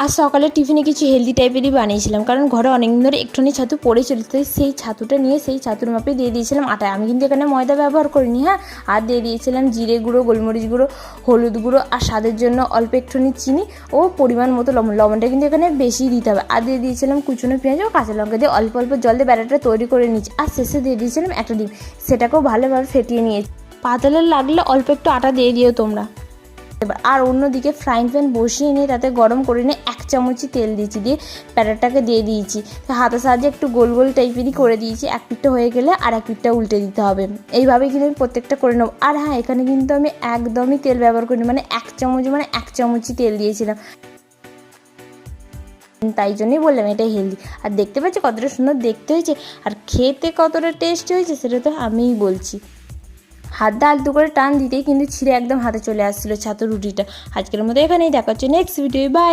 আজ সকালে টিফিনে কিছু হেলদি টাইপেরই বানিয়েছিলাম, কারণ ঘরে অনেকদিন ধরে একটুখানি ছাতু পড়ে চলতে, সেই ছাতুটা নিয়ে সেই ছাতুর মাপে দিয়ে দিয়েছিলাম আটা। আমি কিন্তু এখানে ময়দা ব্যবহার করিনি, হ্যাঁ। আর দিয়ে দিয়েছিলাম জিরে গুঁড়ো, গোলমরিচ গুঁড়ো, হলুদ গুঁড়ো, আর স্বাদের জন্য অল্প একটুখানি চিনি ও পরিমাণ মতো লবণ। লবণটা কিন্তু এখানে বেশি দিতে হবে। আর দিয়ে দিয়েছিলাম কুচনো পেঁয়াজ ও কাঁচা লঙ্কা দিয়ে অল্প অল্প জল দিয়ে ব্যাটারটা তৈরি করে নিচ্ছি। আর শেষে দিয়ে দিয়েছিলাম একটা ডিম, সেটাকেও ভালোভাবে ফেটিয়ে নিয়েছি। পাতলা লাগলে অল্প একটু আটা দিয়ে দিও তোমরা। আর অন্যদিকে ফ্রাইং প্যান বসিয়ে নিয়ে তাতে গরম করে নিয়ে 1 চামচি তেল দিয়েছি, দিয়ে ব্যাটারটাকে দিয়ে দিয়েছি। হাতের সাহায্যে একটু গোল গোল টাইপেরই করে দিয়েছি। এক পিঠটা হয়ে গেলে আর এক পিঠটা উল্টে দিতে হবে। এইভাবেই কিন্তু আমি প্রত্যেকটা করে নেবো। আর হ্যাঁ, এখানে কিন্তু আমি একদমই তেল ব্যবহার করিনি, মানে 1 চামচ মানে 1 চামচই তেল দিয়েছিলাম, তাই জন্যই বললাম এটাই হেলদি। আর দেখতে পাচ্ছি কতটা সুন্দর দেখতে হয়েছে, আর খেতে কতটা টেস্ট হয়েছে সেটা তো আমিই বলছি। হাত দিয়ে আলতু করে টান দিতেই কিন্তু ছিঁড়ে একদম হাতে চলে আসছিলো ছাতুর রুটিটা। আজকের মতো এখানেই, দেখা হচ্ছে নেক্সট ভিডিও, বাই।